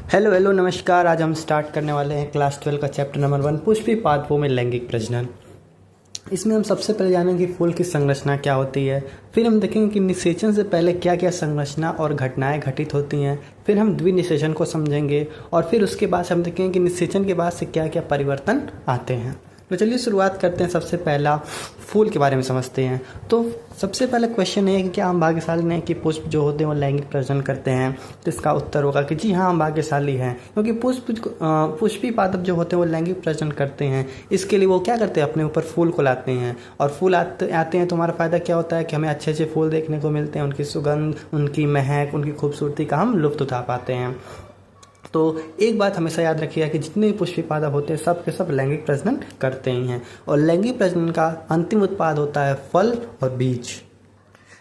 Hello hello नमस्कार। आज हम स्टार्ट करने वाले हैं क्लास 12 का चैप्टर नंबर 1 पुष्पी पादपों में लैंगिक प्रजनन। इसमें हम सबसे पहले जानेंगे कि फूल की संरचना क्या होती है, फिर हम देखेंगे कि निषेचन से पहले क्या क्या संरचना और घटनाएं घटित होती हैं, फिर हम द्विनिषेचन को समझेंगे और फिर उसके बाद हम देखेंगे कि निषेचन के बाद से क्या क्या परिवर्तन आते हैं। तो चलिए शुरुआत करते हैं। सबसे पहला फूल के बारे में समझते हैं। तो सबसे पहला क्वेश्चन है कि क्या हम भाग्यशाली हैं कि पुष्प जो होते हैं वो लैंगिक प्रजनन करते हैं। तो इसका उत्तर होगा कि जी हाँ, हम भाग्यशाली हैं, क्योंकि पुष्पी पादप जो होते हैं वो लैंगिक प्रजनन करते हैं। इसके लिए वो क्या करते हैं, अपने ऊपर फूल को लाते हैं और फूल आते हैं तो हमारा फ़ायदा क्या होता है कि हमें अच्छे अच्छे फूल देखने को मिलते हैं, उनकी सुगंध, उनकी महक, उनकी खूबसूरती का हम लुत्फ़ उठा पाते हैं। तो एक बात हमेशा याद रखिएगा कि जितने भी पुष्पी पादप होते हैं सब के सब लैंगिक प्रजनन करते ही हैं और लैंगिक प्रजनन का अंतिम उत्पाद होता है फल और बीज।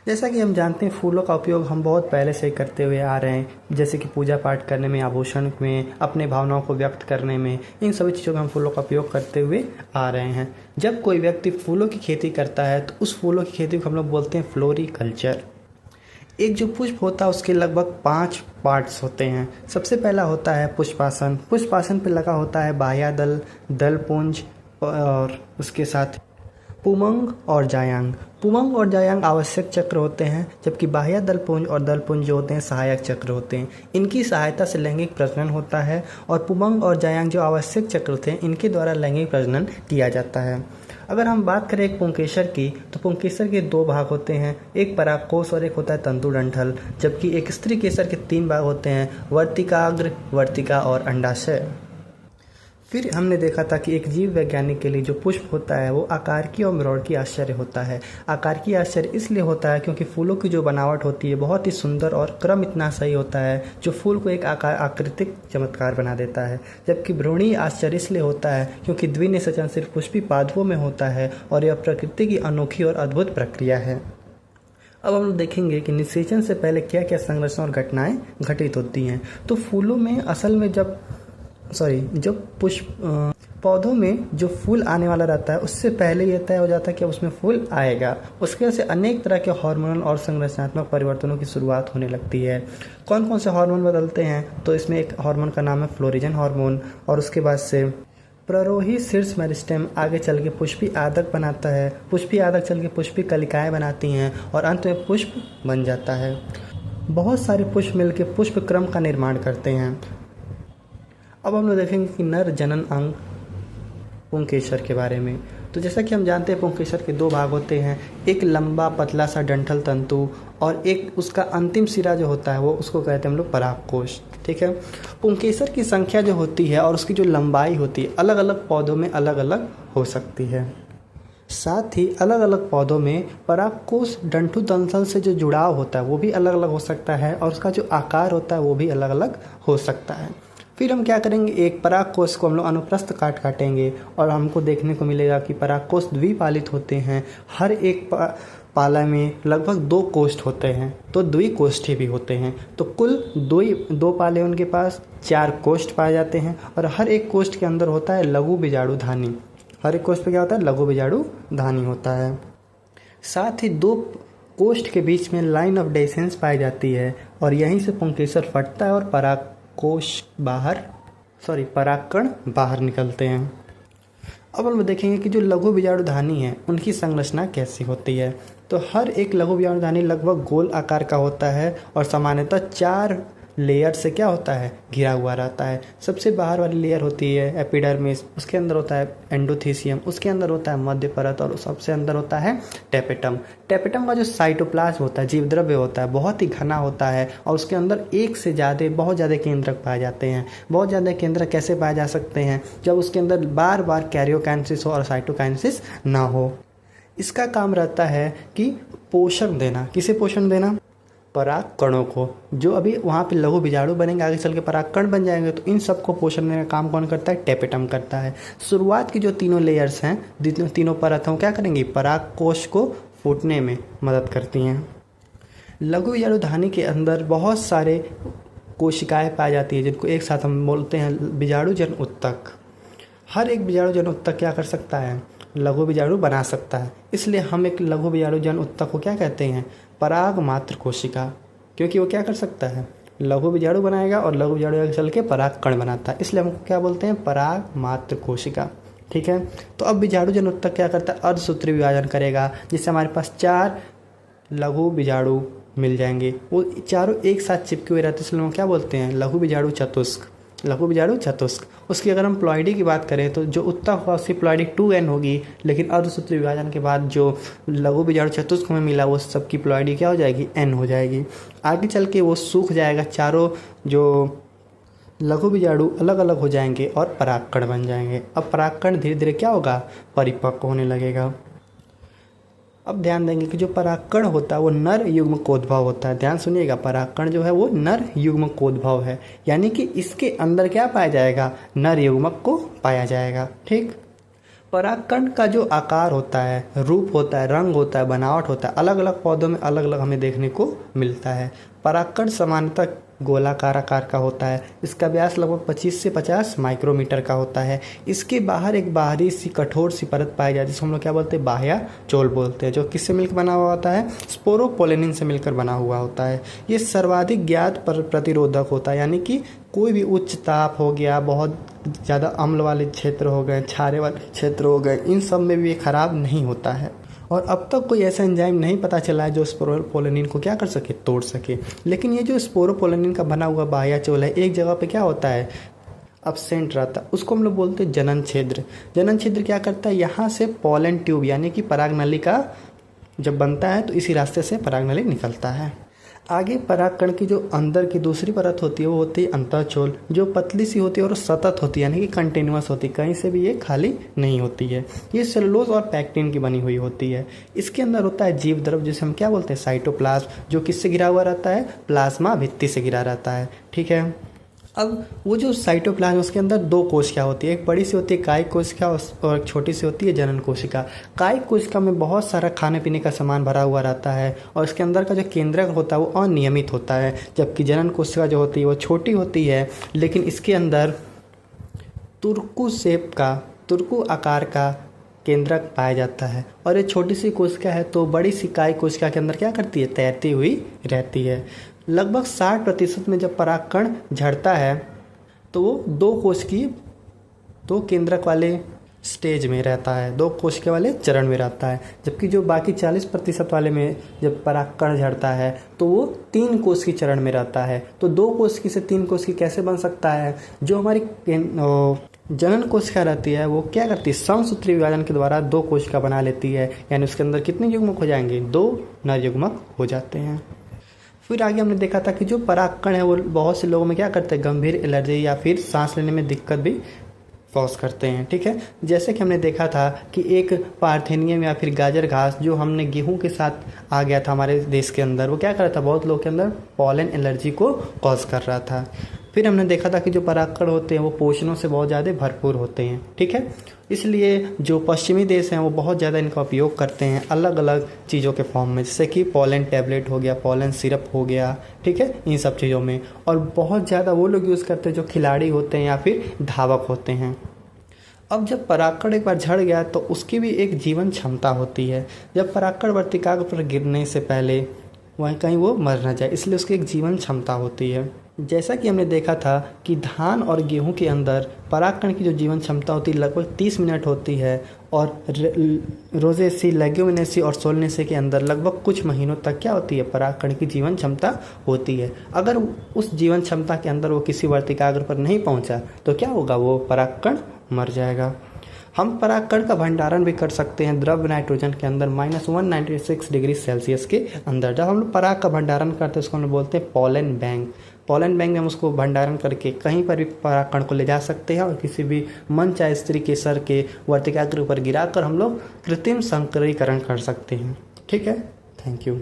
जैसा कि हम जानते हैं फूलों का उपयोग हम बहुत पहले से ही करते हुए आ रहे हैं, जैसे कि पूजा पाठ करने में, आभूषण में, अपने भावनाओं को व्यक्त करने में, इन सभी चीज़ों में हम फूलों का उपयोग करते हुए आ रहे हैं। जब कोई व्यक्ति फूलों की खेती करता है तो उस फूलों की खेती को हम लोग बोलते हैं फ्लोरिकल्चर। एक जो पुष्प होता है उसके लगभग 5 पार्ट्स होते हैं। सबसे पहला होता है पुष्पासन। पुष्पासन पे लगा होता है बाह्यदल, दलपुंज और उसके साथ पुमंग और जायांग। पुमंग और जायांग आवश्यक चक्र होते हैं, जबकि बाह्य दलपुंज और दलपुंज जो होते हैं सहायक चक्र होते हैं। इनकी सहायता से लैंगिक प्रजनन होता है और पुमंग और जायांग जो आवश्यक चक्र होते हैं इनके द्वारा लैंगिक प्रजनन किया जाता है। अगर हम बात करें एक पुंकेसर की, तो पुंकेसर के 2 भाग होते हैं, एक परागकोश और एक होता है तंतुडंठल, जबकि एक स्त्री केसर के 3 भाग होते हैं, वर्तिकाग्र, वर्तिका और अंडाशय। फिर हमने देखा था कि एक जीव वैज्ञानिक के लिए जो पुष्प होता है वो आकार्की और मरोड़की आश्चर्य होता है। आकार्की आश्चर्य इसलिए होता है क्योंकि फूलों की जो बनावट होती है बहुत ही सुंदर और क्रम इतना सही होता है जो फूल को एक आकृतिक चमत्कार बना देता है। जबकि भ्रूणीय आश्चर्य इसलिए होता है क्योंकि द्विनिषेचन सिर्फ पुष्पी पादपों में होता है और यह प्रकृति की अनोखी और अद्भुत प्रक्रिया है। अब हम लोग देखेंगे कि निषेचन से पहले क्या क्या संरचना और घटनाएं घटित होती हैं। तो फूलों में असल में जब पौधों में जो फूल आने वाला रहता है उससे पहले यह तय हो जाता है कि अब उसमें फूल आएगा। उसके वजह से अनेक तरह के हार्मोनल और संरचनात्मक परिवर्तनों की शुरुआत होने लगती है। कौन कौन से हार्मोन बदलते हैं, तो इसमें एक हार्मोन का नाम है फ्लोरिजन हार्मोन और उसके बाद से प्ररोही शीर्ष मेरिस्टेम आगे चल के पुष्पी आदक बनाता है, पुष्पी आदक चल के पुष्पी कलिकाएँ बनाती हैं और अंत में पुष्प बन जाता है। बहुत सारे पुष्प मिलकर पुष्प क्रम का निर्माण करते हैं। अब हम लोग देखेंगे कि नर जनन अंग पुंकेसर के बारे में। तो जैसा कि हम जानते हैं पुंकेसर के 2 भाग होते हैं, एक लंबा पतला सा डंठल तंतु और एक उसका अंतिम सिरा जो होता है वो उसको कहते हैं हम लोग परागकोश। ठीक है। पुंकेसर की संख्या जो होती है और उसकी जो लंबाई होती है अलग अलग पौधों में अलग अलग हो सकती है। साथ ही अलग अलग पौधों में परागकोश डंठु तंतल से जो जुड़ाव होता है वो भी अलग अलग हो सकता है और उसका जो आकार होता है वो भी अलग अलग हो सकता है। फिर हम क्या करेंगे, एक परागकोश को हम लोग अनुप्रस्थ काटेंगे और हमको देखने को मिलेगा कि परागकोश द्विपालित होते हैं। हर एक पाला में लगभग 2 कोष्ठ होते हैं, तो द्विकोष्ठी भी होते हैं। तो कुल 2 पाले उनके पास 4 कोष्ठ पाए जाते हैं और हर एक कोष्ठ के अंदर होता है लघु बीजाणु धानी। हर एक कोष्ठ पे क्या होता है, लघु बीजाणु धानी होता है। साथ ही 2 कोष्ठ के बीच में लाइन ऑफ डेसेंस पाई जाती है और यहीं से पुंकेसर फटता है और परागकण बाहर निकलते हैं। अब हम देखेंगे कि जो लघु बीजाणुधानी है उनकी संरचना कैसी होती है। तो हर एक लघु बीजाणुधानी लगभग गोल आकार का होता है और सामान्यतः 4 लेयर से क्या होता है, घिरा हुआ रहता है। सबसे बाहर वाली लेयर होती है एपिडर्मिस, उसके अंदर होता है एंडोथीसियम, उसके अंदर होता है मध्य परत और सबसे अंदर होता है टेपेटम। टेपेटम का जो साइटोप्लाज्म होता है, जीवद्रव्य होता है, बहुत ही घना होता है और उसके अंदर एक से बहुत ज़्यादा केंद्रक पाए जाते हैं। बहुत ज़्यादा केंद्रक कैसे पाए जा सकते हैं, जब उसके अंदर बार बार कैरियोकाइनेसिस हो और साइटोकाइनेसिस ना हो। इसका काम रहता है कि पोषण देना। किसे पोषण देना, पराग कणों को। जो अभी वहाँ पे लघु बीजाणु बनेंगे आगे चल के पराग कण बन जाएंगे, तो इन सबको पोषण देने का काम कौन करता है, टेपेटम करता है। शुरुआत की जो 3 लेयर्स हैं, तीनों परतें क्या करेंगी, पराग कोश को फूटने में मदद करती हैं। लघु बीजाणुधानी के अंदर बहुत सारे कोशिकाएं पाई जाती है जिनको एक साथ हम बोलते हैं बीजाणुजन उत्तक। हर एक बीजाणुजन उत्तक क्या कर सकता है, लघु बीजाणु बना सकता है। इसलिए हम एक लघु बीजाणुजन उत्तक को क्या कहते हैं, पराग मात्र कोशिका, क्योंकि वो क्या कर सकता है, लघु बीजाणु बनाएगा और लघु बीजाणु आगे चल के परागकण बनाता है, इसलिए हम क्या बोलते हैं, पराग मात्र कोशिका। ठीक है, तो अब बीजाणु जन ऊतक क्या करता है, अर्धसूत्री विभाजन करेगा, जिससे हमारे पास 4 लघु बीजाणु मिल जाएंगे। वो चारों एक साथ चिपके हुए रहते हैं, इसलिए हम क्या बोलते हैं, लघु बीजाणु चतुष्क। लघु बीजाणु चतुष्क। उसकी अगर हम प्लॉइडी की बात करें तो जो उत्तक होगा उसकी प्लॉइडी 2n होगी, लेकिन अर्धसूत्री विभाजन के बाद जो लघु बीजाणु चतुष्क में मिला वो सबकी प्लॉइडी क्या हो जाएगी, n हो जाएगी। आगे चल के वो सूख जाएगा, चारों जो लघु बीजाणु अलग अलग हो जाएंगे और परागकण बन जाएंगे। अब परागकण धीरे धीरे क्या होगा, परिपक्व होने लगेगा। अब ध्यान देंगे कि जो परागकण होता है वो नर युग्मकोद्भव होता है। ध्यान सुनिएगा, परागकण जो है वो नर युग्मकोद्भव है, यानी कि इसके अंदर क्या पाया जाएगा, नर युग्मक को पाया जाएगा। ठीक, परागकण का जो आकार होता है, रूप होता है, रंग होता है, बनावट होता है, अलग अलग पौधों में अलग अलग हमें देखने को मिलता है। परागकण सामान्यतः गोलाकार आकार का होता है। इसका व्यास लगभग 25 से 50 माइक्रोमीटर का होता है। इसके बाहर एक बाहरी सी कठोर सी परत पाई जाती है, जिसको हम लोग क्या बोलते हैं, बाह्यचोल बोलते हैं, जो किससे मिलकर बना हुआ होता है, स्पोरोपोलेनिन से मिलकर बना हुआ होता है। ये सर्वाधिक ज्ञात प्रतिरोधक होता है, यानी कि कोई भी उच्च ताप हो गया, बहुत ज़्यादा अम्ल वाले क्षेत्र हो गए, क्षारे वाले क्षेत्र हो गए, इन सब में भी ये खराब नहीं होता है। और अब तक कोई ऐसा एंजाइम नहीं पता चला है जो स्पोरोपोलेनिन को क्या कर सके, तोड़ सके। लेकिन ये जो स्पोरोपोलेनिन का बना हुआ बाह्यचोल है, एक जगह पे क्या होता है, अब्सेंट रहता है, उसको हम लोग बोलते हैं जनन छिद्र। जनन छिद्र क्या करता है, यहाँ से पॉलन ट्यूब यानी कि परागनली का जब बनता है तो इसी रास्ते से परागनली निकलता है। आगे परागकण की जो अंदर की दूसरी परत होती है वो होती है अंतःचोल, जो पतली सी होती है और सतत होती है, यानी कि कंटिन्यूअस होती है, कहीं से भी ये खाली नहीं होती है। ये सेलुलोज और पैक्टिन की बनी हुई होती है। इसके अंदर होता है जीव द्रव, जिसे हम क्या बोलते हैं, साइटोप्लाज्म, जो किससे घिरा हुआ रहता है, प्लाज्मा भित्ति से घिरा रहता है। ठीक है, अब वो जो साइटोप्लाज्म उसके अंदर 2 कोशिका होती है, एक बड़ी सी होती है कायिक कोशिका और एक छोटी सी होती है जनन कोशिका। कायिक कोशिका में बहुत सारा खाने पीने का सामान भरा हुआ रहता है और इसके अंदर का जो केंद्रक होता है वो अनियमित होता है, जबकि जनन कोशिका जो होती है वो छोटी होती है, लेकिन इसके अंदर तुर्कु आकार का केंद्रक पाया जाता है। और ये छोटी सी कोशिका है तो बड़ी सी कायिक कोशिका के अंदर क्या करती है, तैरती हुई रहती है। लगभग 60% में जब परागकण झड़ता है तो वो 2 केंद्रक वाले स्टेज में रहता है, 2 कोशिका वाले चरण में रहता है, जबकि जो बाकी 40% वाले में जब परागकण झड़ता है तो वो 3 कोशिकी चरण में रहता है। तो 2 कोशिकी से 3 कोशिकी कैसे बन सकता है, जो हमारी जनन कोशिका रहती है वो क्या करती है, समसूत्री विभाजन के द्वारा 2 कोशिका बना लेती है, यानी उसके अंदर कितने युग्मक हो जाएंगे, 2 नर युग्मक हो जाते हैं। फिर आगे हमने देखा था कि जो परागकण है वो बहुत से लोगों में क्या करते हैं, गंभीर एलर्जी या फिर सांस लेने में दिक्कत भी कॉज करते हैं। ठीक है, जैसे कि हमने देखा था कि एक पार्थेनियम या फिर गाजर घास जो हमने गेहूं के साथ आ गया था हमारे देश के अंदर, वो क्या कर रहा था, बहुत लोगों के अंदर पॉलन एलर्जी को कॉज कर रहा था। फिर हमने देखा था कि जो परागकण होते हैं वो पोषणों से बहुत ज़्यादा भरपूर होते हैं। ठीक है, इसलिए जो पश्चिमी देश हैं वो बहुत ज़्यादा इनका उपयोग करते हैं अलग अलग चीज़ों के फॉर्म में, जैसे कि पॉलन टैबलेट हो गया, पॉलन सिरप हो गया। ठीक है, इन सब चीज़ों में, और बहुत ज़्यादा वो लोग यूज़ करते हैं जो खिलाड़ी होते हैं या फिर धावक होते हैं। अब जब परागकण एक बार झड़ गया तो उसकी भी एक जीवन क्षमता होती है। जब परागकण वर्तिकाग्र पर गिरने से पहले वहीं कहीं वो मर न जाए, इसलिए उसकी एक जीवन क्षमता होती है। जैसा कि हमने देखा था कि धान और गेहूं के अंदर परागकण की जो जीवन क्षमता होती है लगभग 30 मिनट होती है, और रोजेसी, लेग्यूमिनेसी और सोलनेसी के अंदर लगभग कुछ महीनों तक क्या होती है, परागकण की जीवन क्षमता होती है। अगर उस जीवन क्षमता के अंदर वो किसी वर्तिकाग्र पर नहीं पहुंचा तो क्या होगा, वो परागकण मर जाएगा। हम परागकण का भंडारण भी कर सकते हैं द्रव नाइट्रोजन के अंदर -196 डिग्री सेल्सियस के अंदर। जब हम लोग पराग का भंडारण करते हैं उसको हम लोग बोलते हैं पॉलन बैंक। पॉलन बैंक में हम उसको भंडारण करके कहीं पर भी परागकण को ले जा सकते हैं और किसी भी मंच या स्त्री के सर के वर्तिकाग्र पर गिराकर हम लोग कृत्रिम संकरीकरण कर सकते हैं। ठीक है, थैंक यू।